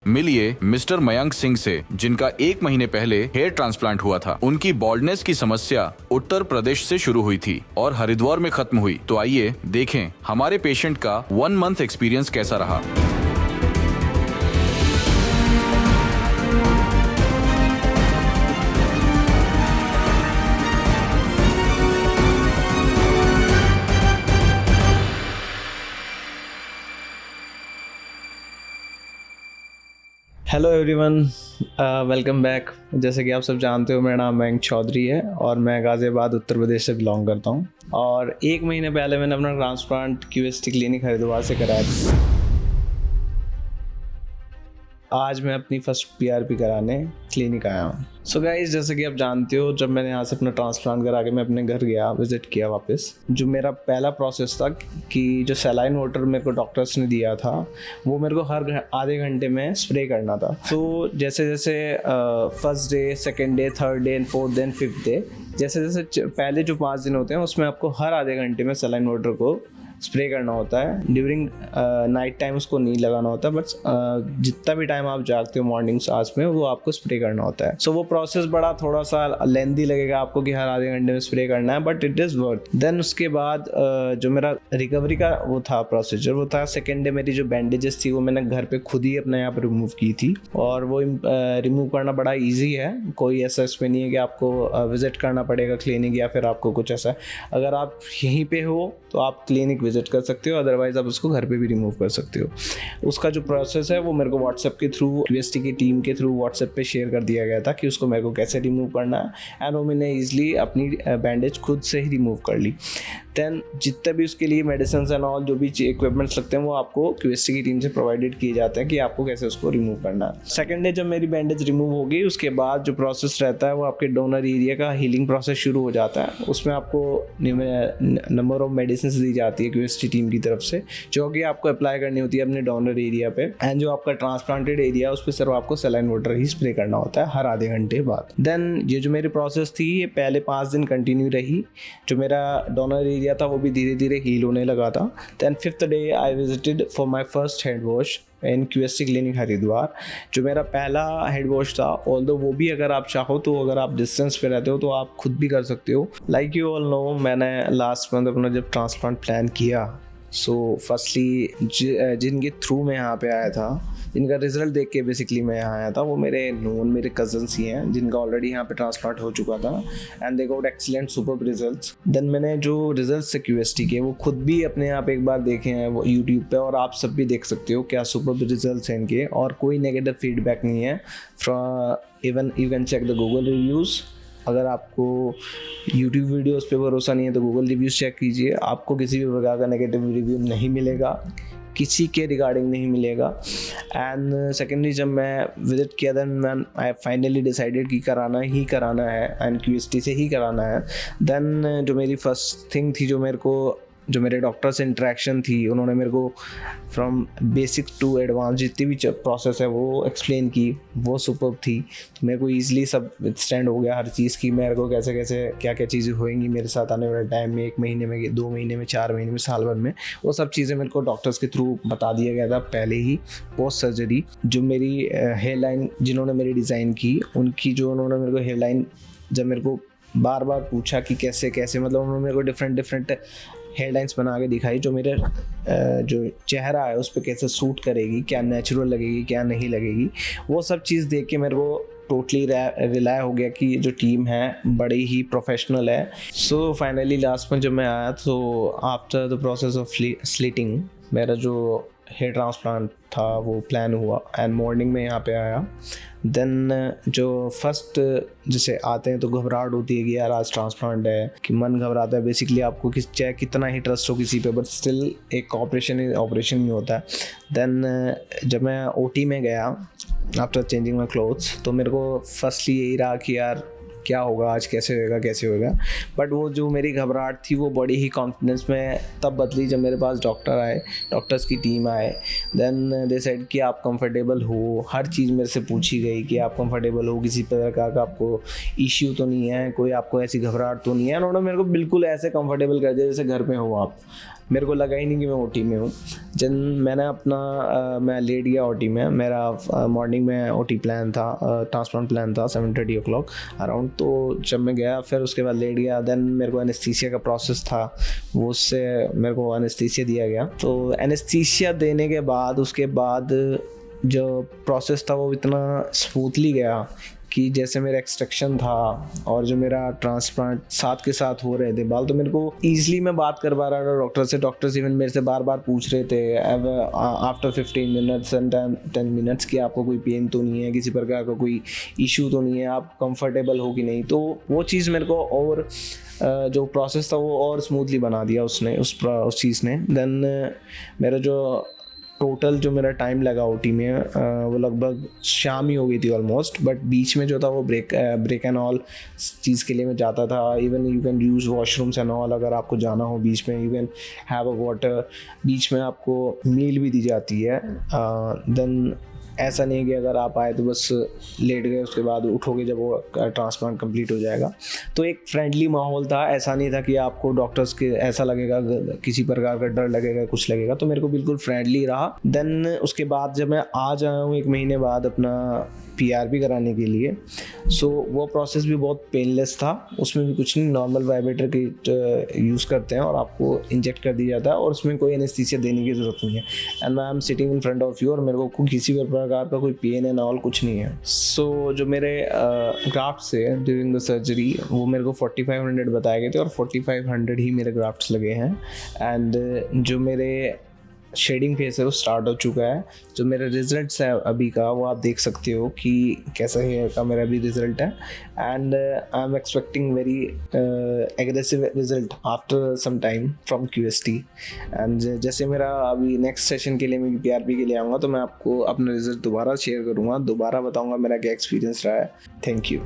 मिलिए मिस्टर मयंक सिंह से, जिनका 1 महीने पहले हेयर ट्रांसप्लांट हुआ था। उनकी बॉल्डनेस की समस्या उत्तर प्रदेश से शुरू हुई थी और हरिद्वार में खत्म हुई। तो आइए देखें हमारे पेशेंट का 1 मंथ एक्सपीरियंस कैसा रहा। Hello everyone, welcome back. जैसे कि आप सब जानते हो, मेरा नाम मयंक चौधरी है और मैं गाज़ियाबाद उत्तर प्रदेश से बिलोंग करता हूँ। और 1 महीने पहले मैंने अपना ट्रांसप्लांट क्यूएसटी क्लिनिक हरिद्वार से कराया था। आज मैं अपनी फर्स्ट पीआरपी कराने क्लिनिक आया हूँ। सो गाइस, जैसे कि आप जानते हो, जब मैंने यहाँ से अपना ट्रांसप्लांट करा के मैं अपने घर गया, विजिट किया वापस, जो मेरा पहला प्रोसेस था कि जो सलाइन वाटर मेरे को डॉक्टर्स ने दिया था वो मेरे को हर आधे घंटे में स्प्रे करना था। तो जैसे जैसे first day, second day, third day, fourth day, fifth day, जैसे जैसे पहले जो 5 दिन होते हैं उसमें आपको हर आधे घंटे में सलाइन वाटर को स्प्रे करना होता है। ड्यूरिंग नाइट टाइम उसको नहीं लगाना होता, बट जितना भी टाइम आप जागते हो मॉर्निंग आवर्स में, वो आपको स्प्रे करना होता है। सो वो प्रोसेस बड़ा थोड़ा सा लेंदी लगेगा आपको कि हर आधे घंटे में स्प्रे करना है, but it is worth. Then उसके बाद जो मेरा रिकवरी का वो था प्रोसीजर, वो था सेकेंड डे। मेरी जो बैंडेजेस थी वो मैंने घर पे खुद ही अपने यहाँ पर रिमूव की थी, और वो रिमूव करना बड़ा ईजी है। कोई ऐसा इसमें नहीं है कि आपको विजिट करना पड़ेगा क्लिनिक या फिर आपको कुछ ऐसा। अगर आप यहीं पे हो तो आप क्लिनिक विजिट कर सकते हो, अदरवाइज आप उसको घर पे भी रिमूव कर सकते हो। उसका जो प्रोसेस है वो मेरे को व्हाट्सएप के थ्रू, क्यूएसटी की टीम के थ्रू व्हाट्सएप पे शेयर कर दिया गया था कि उसको मेरे को कैसे रिमूव करना है, एंड वो मैंने ईजिली अपनी बैंडेज खुद से ही रिमूव कर ली। देन जितने भी उसके लिए मेडिसिन एंड ऑल जो भी इक्विपमेंट्स लगते हैं वो आपको क्यूएसटी की टीम से प्रोवाइडेड किए जाते हैं कि आपको कैसे उसको रिमूव करना है। सेकेंड डे जब मेरी बैंडेज रिमूव हो गई, उसके बाद जो प्रोसेस रहता है वो आपके डोनर एरिया का हीलिंग प्रोसेस शुरू हो जाता है। उसमें आपको नंबर ऑफ मेडिसिन दी जाती है क्यूएसटी टीम की तरफ से, जो कि आपको अप्लाई करनी होती है अपने डोनर एरिया पे, एंड जो आपका ट्रांसप्लांटेड एरिया है उस पर सिर्फ आपको सलाइन वाटर ही स्प्रे करना होता है हर आधे घंटे बाद। देन ये जो मेरी प्रोसेस थी ये पहले 5 दिन कंटिन्यू रही। जो मेरा डोनर एरिया था वो भी धीरे धीरे हील होने लगा था। Then 5th day I visited for my first head wash in QST clinic Haridwar. जो मेरा पहला हेड वॉश था, ऑल्दो वो भी अगर आप चाहो तो, अगर आप डिस्टेंस पे रहते हो तो आप खुद भी कर सकते हो। लाइक यू ऑल नो, मैंने लास्ट मंथ अपना जब ट्रांसप्लांट प्लान किया, सो फर्स्टली जिनके थ्रू मैं यहाँ पे आया था, जिनका रिजल्ट देख के बेसिकली मैं यहाँ आया था, वो मेरे कजन्स ही हैं जिनका ऑलरेडी यहाँ पे ट्रांसप्लांट हो चुका था, and they got excellent superb results. Then मैंने जो रिजल्ट्स है क्यूएसटी के वो खुद भी अपने आप एक बार देखे हैं वो यूट्यूब पे, और आप सब भी देख सकते हो क्या सुपर्ब रिजल्ट्स हैं इनके, और कोई नेगेटिव फीडबैक नहीं है। From even you can check the Google reviews. अगर आपको YouTube वीडियोस पे भरोसा नहीं है तो गूगल रिव्यूज़ चेक कीजिए, आपको किसी भी प्रकार का नेगेटिव रिव्यू नहीं मिलेगा, किसी के रिगार्डिंग नहीं मिलेगा। एंड सेकेंडली जब मैं विजिट किया, देन आई फाइनली डिसाइडेड कि कराना ही कराना है एंड क्यूएसटी से ही कराना है। देन जो मेरी फर्स्ट थिंग थी, जो मेरे डॉक्टर से इंटरेक्शन थी, उन्होंने मेरे को फ्रॉम बेसिक टू एडवांस जितनी भी प्रोसेस है वो एक्सप्लेन की, वो सुपर्ब थी। तो मेरे को ईजिली सब विथस्टैंड हो गया हर चीज़ की, मेरे को कैसे कैसे क्या क्या चीज़ें होएंगी मेरे साथ आने वाले टाइम में, 1 महीने में, 2 महीने में, 4 महीने में, साल भर में, वो सब चीज़ें मेरे को डॉक्टर्स के थ्रू बता दिया गया था पहले ही। पोस्ट सर्जरी जो मेरी हेयर लाइन जिन्होंने मेरी डिज़ाइन की, उन्होंने मेरे को हेयर लाइन जब मेरे को बार बार पूछा कि कैसे कैसे, मतलब उन्होंने मेरे को डिफरेंट हेयरलाइंस बना के दिखाई जो मेरे जो चेहरा है उस पर कैसे सूट करेगी, क्या नेचुरल लगेगी, क्या नहीं लगेगी। वो सब चीज़ देख के मेरे को टोटली रिलाय हो गया कि जो टीम है बड़ी ही प्रोफेशनल है। सो फाइनली लास्ट में जब मैं आया तो after the process of slitting मेरा जो हेयर ट्रांसप्लांट था वो प्लान हुआ, एंड मॉर्निंग में यहाँ पे आया। देन जो फर्स्ट जैसे आते हैं तो घबराहट होती है कि यार आज ट्रांसप्लांट है, कि मन घबराता है बेसिकली आपको, चाहे कितना ही ट्रस्ट हो किसी पे, बट स्टिल एक ऑपरेशन ही होता है। देन जब मैं ओटी में गया आफ्टर चेंजिंग माई क्लोथ्स, तो मेरे को फर्स्टली यही रहा कि यार क्या होगा आज, कैसे होगा। बट वो जो मेरी घबराहट थी वो बड़ी ही कॉन्फिडेंस में तब बदली जब मेरे पास डॉक्टर्स की टीम आए। देन दे सेड कि आप कंफर्टेबल हो, हर चीज़ मेरे से पूछी गई कि आप कंफर्टेबल हो, किसी प्रकार का आपको इश्यू तो नहीं है, कोई आपको ऐसी घबराहट तो नहीं है। उन्होंने मेरे को बिल्कुल ऐसे कंफर्टेबल कर दिया जैसे घर पे हो आप। मेरे को लगा ही नहीं कि मैं ओटी में हूँ। जब मैंने मैं लेट गया ओटी में, मेरा मॉर्निंग में ओटी प्लान था, ट्रांसप्लांट प्लान था 7:30 o'clock अराउंड। तो जब मैं गया फिर उसके बाद लेट गया, देन मेरे को एनेस्थीसिया का प्रोसेस था, वो उससे मेरे को एनेस्थीसिया दिया गया। तो एनेस्थीसिया देने के बाद उसके बाद जो प्रोसेस था वो इतना स्मूथली गया कि जैसे मेरा एक्सट्रैक्शन था और जो मेरा ट्रांसप्लांट साथ के साथ हो रहे थे बाल, तो मेरे को ईजिली मैं बात कर पा रहा था डॉक्टर से। डॉक्टर्स इवन मेरे से बार बार पूछ रहे थे आफ्टर 15 मिनट्स एंड 10 मिनट्स कि आपको कोई पेन तो नहीं है, किसी प्रकार का कोई इशू तो नहीं है, आप कंफर्टेबल हो कि नहीं। तो वो चीज़ मेरे को और जो प्रोसेस था वो और स्मूथली बना दिया उसने, उस चीज़ ने। देन मेरा जो टोटल जो मेरा टाइम लगा ओटी में वो लगभग शाम ही हो गई थी ऑलमोस्ट, बट बीच में जो था वो ब्रेक एंड ऑल चीज़ के लिए मैं जाता था। Even you can use washrooms and all, अगर आपको जाना हो बीच में you can have a water, बीच में आपको मील भी दी जाती है। देन ऐसा नहीं कि अगर आप आए तो बस लेट गए, उसके बाद उठोगे जब वो ट्रांसप्लांट कंप्लीट हो जाएगा। तो एक फ्रेंडली माहौल था, ऐसा नहीं था कि आपको डॉक्टर्स के ऐसा लगेगा, किसी प्रकार का डर लगेगा, कुछ लगेगा। तो मेरे को बिल्कुल फ्रेंडली रहा। देन उसके बाद जब मैं आज आया हूँ 1 महीने बाद अपना PRP कराने के लिए, सो वो प्रोसेस भी बहुत पेनलेस था। उसमें भी कुछ नहीं, नॉर्मल वाइब्रेटर की यूज़ करते हैं और आपको इंजेक्ट कर दिया जाता है और उसमें कोई एनेस्थीसिया देने की ज़रूरत नहीं है। And I am sitting in front of you और मेरे को किसी भी प्रकार का कोई पेन एंड ऑल कुछ नहीं है। सो जो मेरे ग्राफ्ट्स है ड्यूरिंग द सर्जरी वो मेरे को 4500 बताए गए थे और 4500 ही मेरे ग्राफ्ट्स लगे हैं। एंड जो मेरे शेडिंग फेस है वो स्टार्ट हो चुका है। जो मेरे रिजल्ट्स है अभी का वो आप देख सकते हो कि कैसा हेयर का मेरा अभी रिजल्ट है। And I am expecting very aggressive result after some time from QST। And जैसे मेरा अभी नेक्स्ट सेशन के लिए मैं PRP के लिए आऊँगा तो मैं आपको अपना रिजल्ट दोबारा शेयर करूँगा, दोबारा बताऊँगा मेरा क्या एक्सपीरियंस रहा है। Thank you.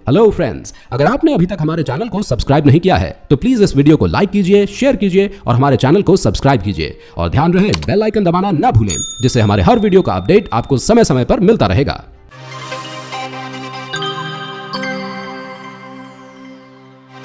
हेलो फ्रेंड्स, अगर आपने अभी तक हमारे चैनल को सब्सक्राइब नहीं किया है तो प्लीज इस वीडियो को लाइक कीजिए, शेयर कीजिए और हमारे चैनल को सब्सक्राइब कीजिए। और ध्यान रहे बेल आइकन दबाना ना भूलें, जिससे हमारे हर वीडियो का अपडेट आपको समय समय पर मिलता रहेगा।